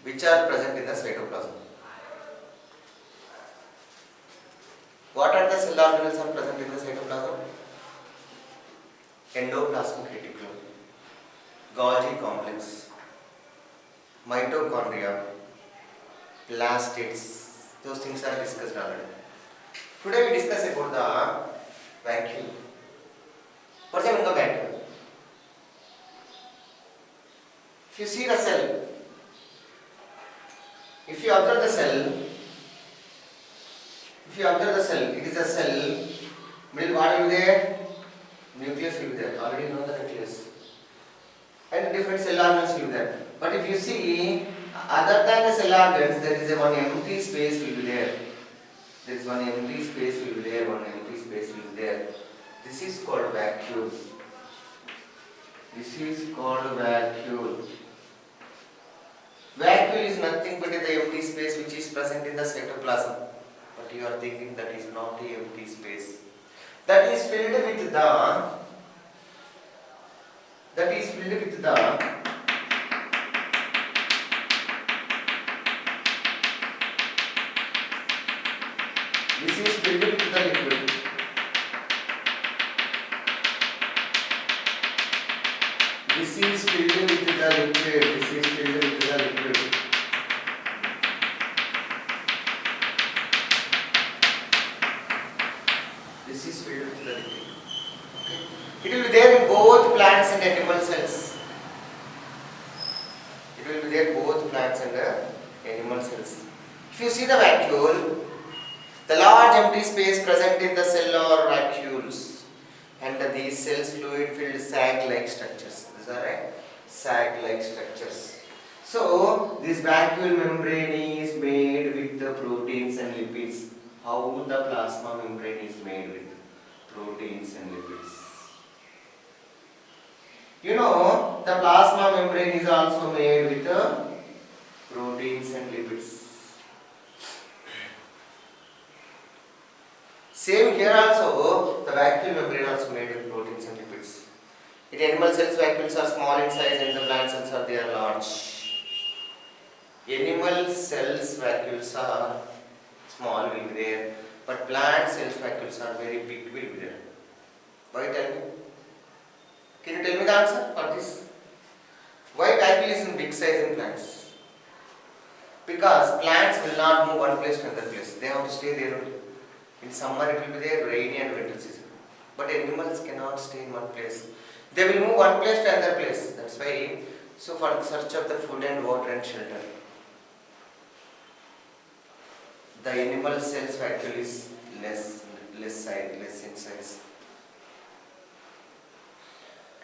which are present in the cytoplasm. What are the cell organelles are present in the cytoplasm? Endoplasmic reticulum, Golgi complex, mitochondria, plastids. Those things are discussed already. Today we discuss about the vacuole. What's the meaning of vacuole? If you see the cell, if you observe the cell, it is a cell. Middle what will be there? Nucleus will be there. Already you know the nucleus. And different cell organs will be there. But if you see, other than the cell organs, there is a one empty space will be there. There is one empty space will be there. One empty space will be there. This is called vacuole. This is called vacuole. Vacuole is nothing but the empty space which is present in the cytoplasm. But you are thinking that is not the empty space. That is filled with the. This is filled with the liquid. This is filled with the liquid. This is filled with the liquid. This is filled with the liquid. Okay. It will be there in both plants and animal cells. It will be there both plants and animal cells. If you see the vacuole, the large empty space present in the cell are vacuoles, and these cells fluid-filled sac-like structures. These are sac-like structures. So this vacuole membrane is made with the proteins and lipids. How the plasma membrane is made with proteins and lipids. You know, the plasma membrane is also made with proteins and lipids. Same here also, the vacuole membrane also made with proteins and lipids. In animal cells, vacuoles are small in size, and the plant cells are they are large. Animal cells vacuoles are small will be there, but plant cells vacuoles are very big will be there. Why, tell me? Can you tell me the answer for this? Why vacuole is in big size in plants? Because plants will not move one place to another place. They have to stay there only. In summer it will be there, rainy and winter season. But animals cannot stay in one place. They will move one place to another place. That's why, so for the search of the food and water and shelter, the animal cells vacuole is less in size.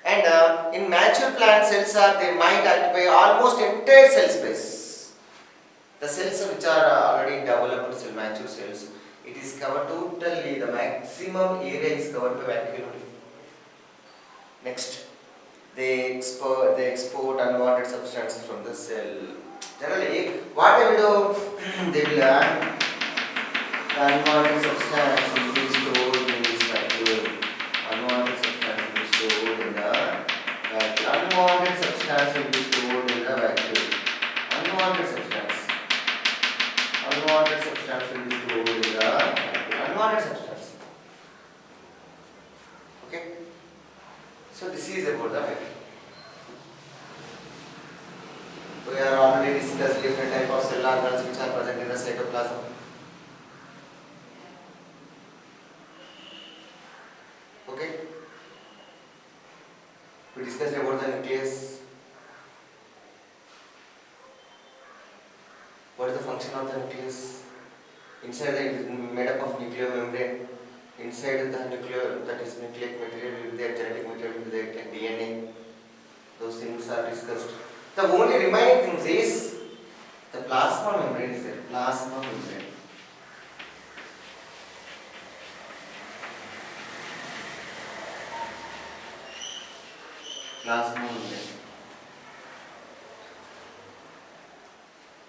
And in mature plant cells they might occupy almost entire cell space. The cells which are already developed cell, mature cells, it is covered totally, the maximum area is covered by vacuole. Next, they export unwanted substances from the cell. Generally, what they will do, they will unwanted substance will be stored in this vacuole. Unwanted substance will be stored in the vacuole. Unwanted substance will be stored in the vacuole. Unwanted substance will be stored in the vacuole. Unwanted substance. Okay. So this is about the vacuole. We are already discussed different type of cell organelles which are present in the cytoplasm. Okay. We discussed about the nucleus. What is the function of the nucleus? Inside it is made up of nuclear membrane. Inside the nuclear, that is nucleic material will be there, genetic material will be there, and DNA. Those things are discussed. The only remaining thing is the plasma membrane is there. Plasma membrane. Plasma membrane.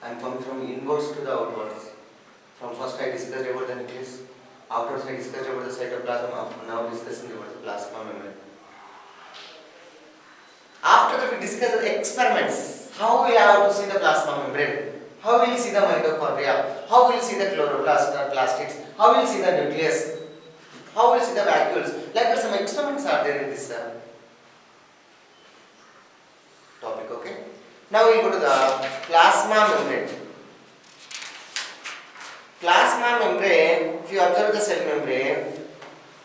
I am coming from inwards to the outwards. From first I discussed about the nucleus. Afterwards I discussed about the cytoplasm. Now discussing about the plasma membrane. After that we discuss the experiments. How we have to see the plasma membrane? How we will see the mitochondria? How we will see the chloroplast or plastids? How we will see the nucleus? How we will see the vacuoles? Like some experiments are there in this topic. Okay. Now we will go to the plasma membrane. Plasma membrane, if you observe the cell membrane,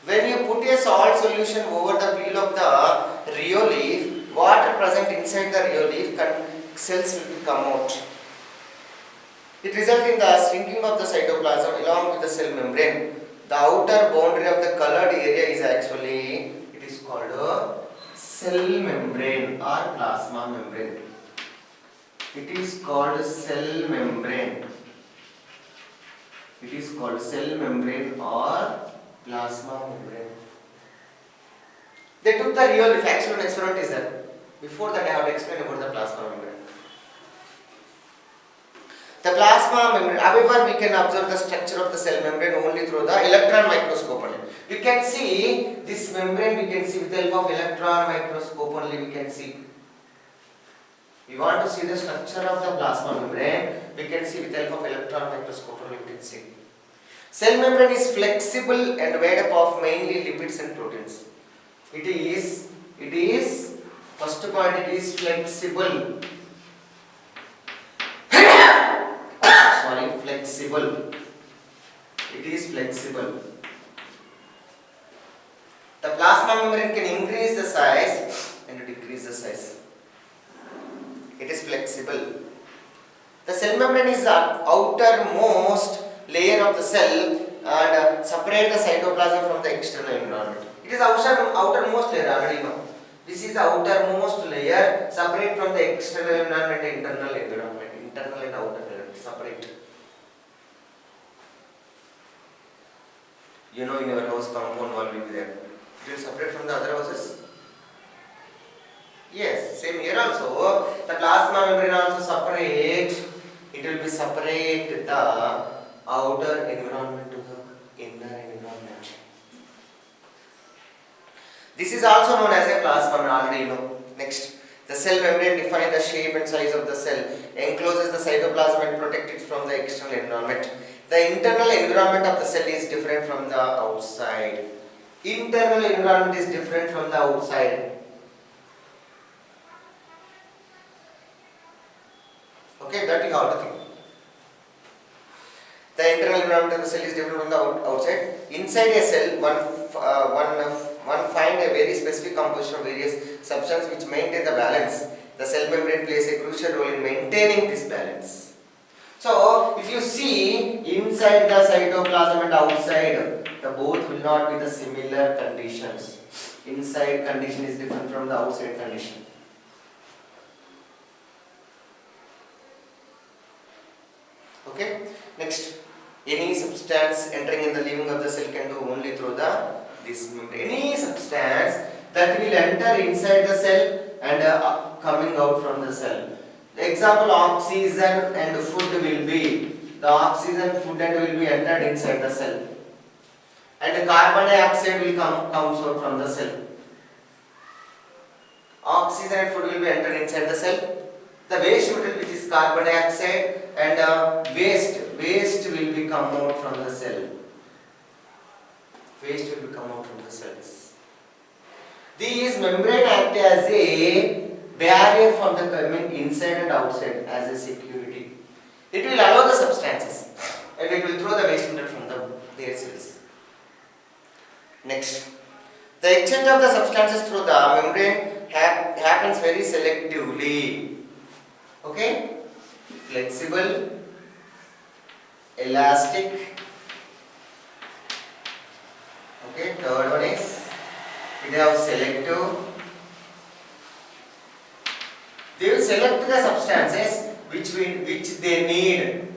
when you put a salt solution over the peel of the rheolith, water present inside the rheolith, cells will come out. It results in the shrinking of the cytoplasm along with the cell membrane. The outer boundary of the colored area is actually, it is called a cell membrane or plasma membrane. It is called cell membrane. It is called cell membrane or plasma membrane. They took the rheolith, actual experiment is there. Before that I have to explain about the plasma membrane. The plasma membrane, however, we can observe the structure of the cell membrane only through the electron microscope only. We can see this membrane, we can see with the help of electron microscope only we can see. We want to see the structure of the plasma membrane, we can see with the help of electron microscope only we can see. Cell membrane is flexible and made up of mainly lipids and proteins. It is, first point, it is flexible. Sorry, flexible. It is flexible. The plasma membrane can increase the size and decrease the size. It is flexible. The cell membrane is the outermost layer of the cell and separate the cytoplasm from the external environment. It is outermost layer, already know. This is the outermost layer, separate from the external environment and internal environment. Internal and outer layer, separate. You know, in your house compound wall will be there. It will separate from the other houses. Yes, same here also. The plasma membrane also separate. It will be separate the outer environment to the inner environment. This is also known as a plasma membrane, already know. Next, the cell membrane defines the shape and size of the cell, encloses the cytoplasm and protects it from the external environment. The internal environment of the cell is different from the outside. Internal environment is different from the outside. Okay, that you have to think. The internal environment of the cell is different from the outside. Inside a cell, one find a very specific composition of various substances which maintain the balance. The cell membrane plays a crucial role in maintaining this balance. So, if you see inside the cytoplasm and outside, the both will not be the similar conditions. Inside condition is different from the outside condition. Okay. Next, any substance entering in the living of the cell can do only through this membrane. Any substance that will enter inside the cell and coming out from the cell. The example, oxygen and food will be, the oxygen, food and will be entered inside the cell. And the carbon dioxide will comes out from the cell. Oxygen and food will be entered inside the cell. The waste material, which is carbon dioxide and waste will be come out from the cell. Waste will be come out from the cells. These membrane act as a barrier from the coming inside and outside as a security. It will allow the substances and it will throw the waste material from their cells. Next, the exchange of the substances through the membrane happens very selectively. Okay, flexible, elastic. Okay, third one is it have selective. They will select the substances which they need.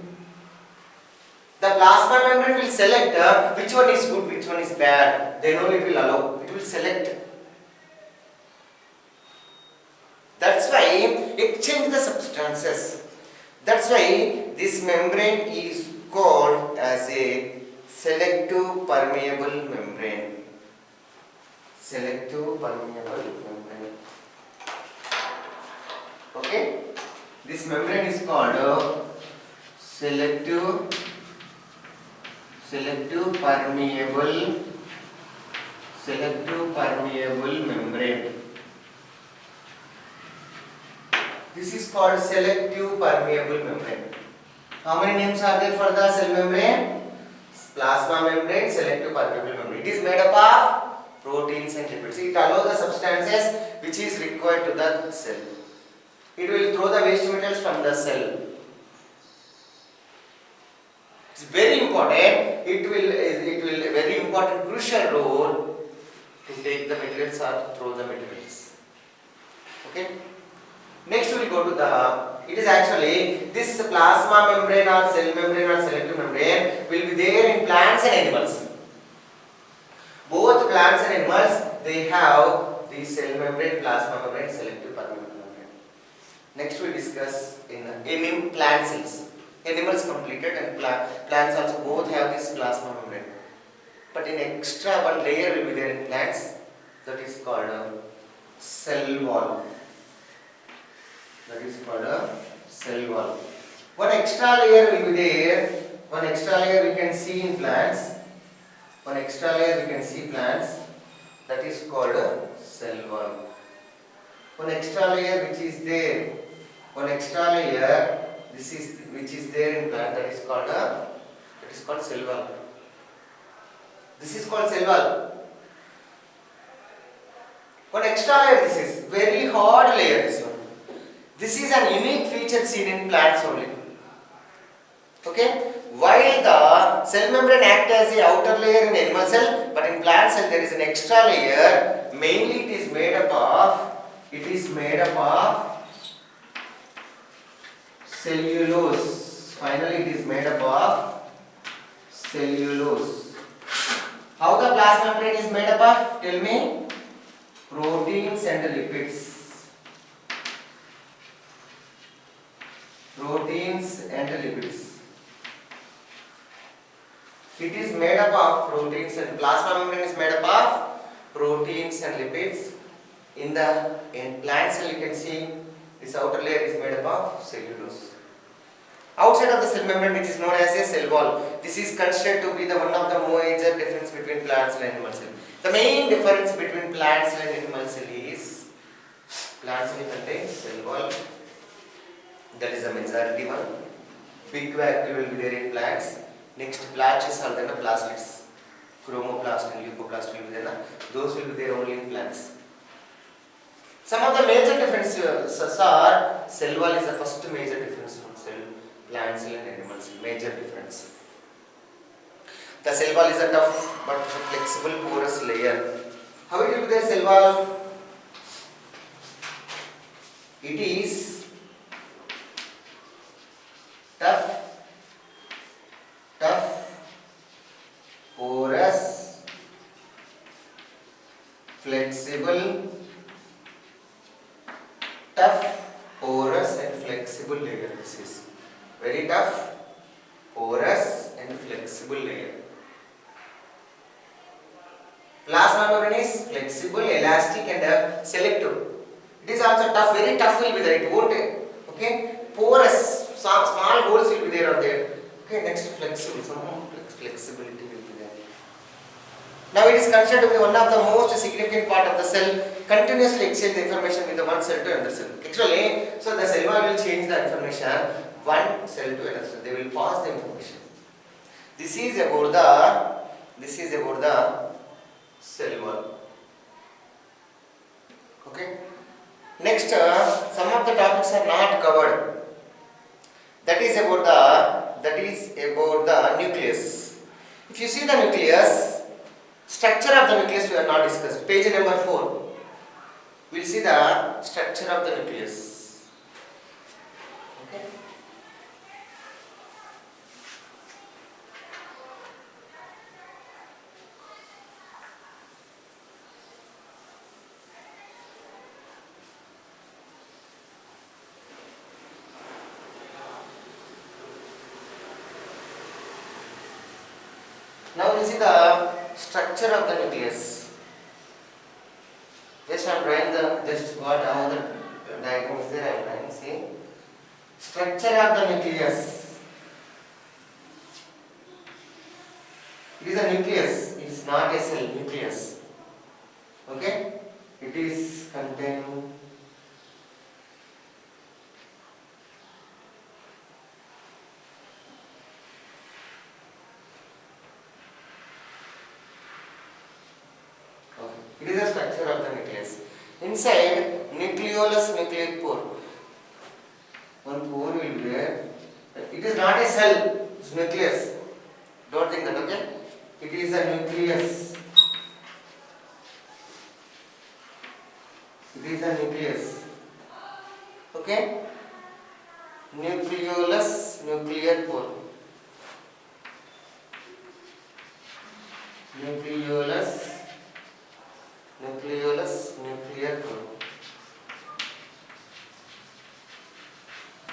The plasma membrane will select which one is good, which one is bad. Then only it will allow. It will select. That's why exchange the substances. That's why this membrane is called as a selective permeable membrane. Selective permeable membrane. Okay? This membrane is called selective permeable membrane. This is called selective permeable membrane. How many names are there for the cell membrane? Plasma membrane, selective permeable membrane. It is made up of proteins and lipids. It allows the substances which is required to the cell. It will throw the waste materials from the cell. It's very important. It will very important crucial role to take the materials or throw the materials. Okay. Next we will go to the. It is actually this plasma membrane or cell membrane or selective membrane will be there in plants and animals. Both plants and animals they have the cell membrane, plasma membrane, selective permeable membrane. Next we discuss in plant cells. Animals completed and plants also both have this plasma membrane. But in extra one layer will be there in plants, that is called a cell wall. That is called a cell wall. One extra layer will be there. One extra layer we can see in plants. One extra layer we can see plants. That is called a cell wall. One extra layer which is there. One extra layer which is there in plant, that is called cell wall. This is called cell wall. One extra layer, this is very hard layer, this one. This is an unique feature seen in plants only. Okay? While the cell membrane acts as the outer layer in animal cell, but in plant cell there is an extra layer. Mainly it is made up of cellulose. Finally it is made up of cellulose. How the plasma membrane is made up of? Tell me. Proteins and lipids. Proteins and lipids. It is made up of proteins and plasma membrane is made up of proteins and lipids. In plant cell you can see this outer layer is made up of cellulose. Outside of the cell membrane which is known as a cell wall. This is considered to be one of the major difference between plant cell and animal cell. The main difference between plant cell and animal cell is plant cell contains cell wall. That is the majority one. Big vacuole will be there in plants. Next blotches are there, plastids, chromoplast and leucoplast will be there. Those will be there only in plants. Some of the major differences are cell wall is the first major difference from plant cell and animal cell. Major difference. The cell wall is a tough but flexible porous layer. How it will be there cell wall? It is tough, porous, flexible, tough, porous and flexible layer. This is very tough, porous and flexible layer. Plasma membrane is flexible, elastic and selective. It is also tough, very tough will be there. It won't, okay, porous, small holes will be there on there. Okay, next flexible, some flexibility will be there. Now it is considered to be one of the most significant part of the cell. Continuously exchange the information with the one cell to another cell. Actually, so the cell wall will change the information one cell to another cell. They will pass the information. This is about the cell wall. Okay. Next, some of the topics are not covered. That is about the nucleus. If you see the nucleus, structure of the nucleus we have not discussed. Page number 4. We will see the structure of the nucleus. Okay. Now we see the structure of the nucleus. Just I am drawing just got all the diagram is there. I am drawing. See, Structure of the nucleus. It is a nucleus. It is not a cell. Nucleus. Okay. It is containing it is a structure of the nucleus. Inside nucleolus, nucleic pore. One pore will be there. It is not a cell. It's nucleus. Don't think that. Okay. It is a nucleus. It is a nucleus. Okay. Nucleolus, nuclear pore. Nucleolus, nuclear pore.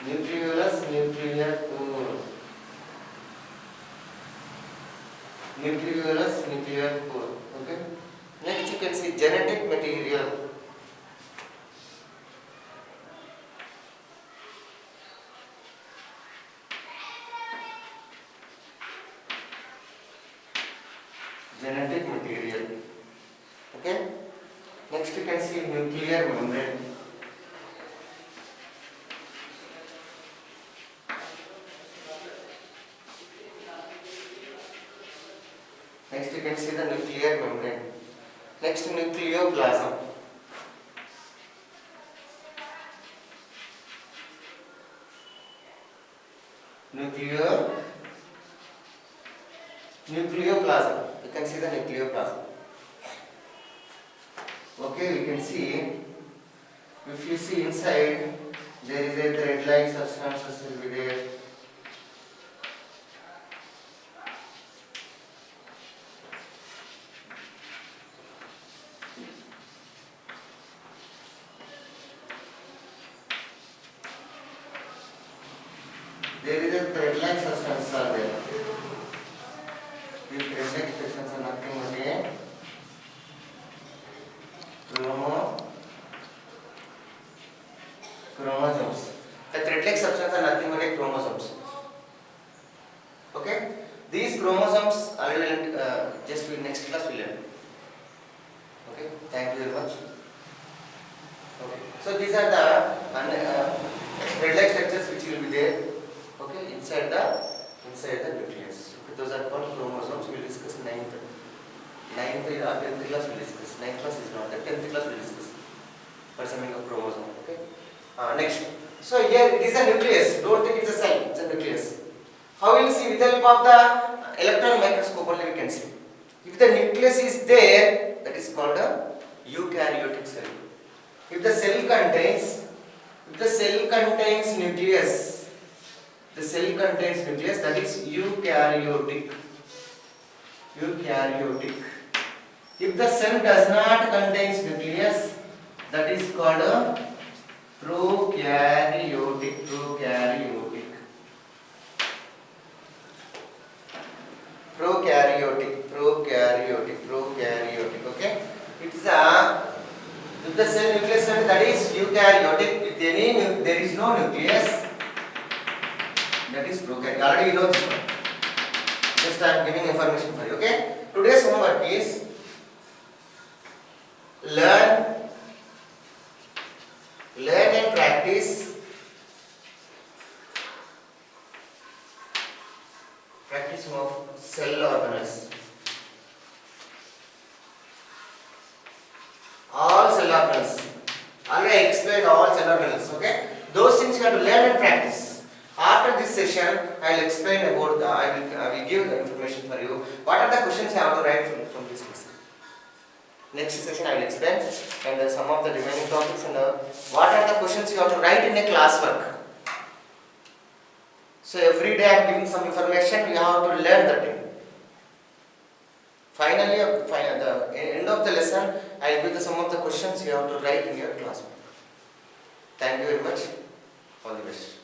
Nucleolus, nuclear pore. Nucleolus, nuclear pore. Okay. Next you can see genetic material. Genetic material. Okay. Next you can see nuclear membrane. Next you can see the nuclear membrane. Next nucleoplasm. Nucleoplasm. You can see the nucleoplasm. Okay, we can see, if you see inside, there is a thread-like substances will be there. There is a thread-like substances are there. These thread-like substances are nothing but a chromosomes. The thread-like substances are nothing but a chromosomes. Okay? These chromosomes I will just next class will learn. Okay? Thank you very much. Okay. So these are the thread-like structures which will be there. Okay? Inside the nucleus. Okay? Those are called chromosomes. We will discuss 9th or 10th class. We will discuss. 9th class is not there. 10th class we will discuss. For something of chromosome. Okay? Next. So here it is a nucleus. Don't think it's a cell. It's a nucleus. How will you see? With the help of the electron microscope only we can see. If the nucleus is there, that is called a eukaryotic cell. If the cell contains nucleus, that is eukaryotic. If the cell does not contains nucleus, that is called a prokaryotic. Okay. It's if the cell nucleus that is eukaryotic. If there is no nucleus, that is prokaryotic. Already you know this one. Just I am giving information for you. Okay. Today's homework is learn and practice of cell organelles. All cell organelles. Already I explained all cell organelles. Okay. Those things you have to learn and practice. After this session, I will explain about I will give the information for you. What are the questions you have to write from this lesson? Next session I will explain and some of the remaining topics and what are the questions you have to write in a classwork. So every day I am giving some information, you have to learn that thing. Finally, at the end of the lesson, I will give some of the questions you have to write in your classwork. Thank you very much. All the best.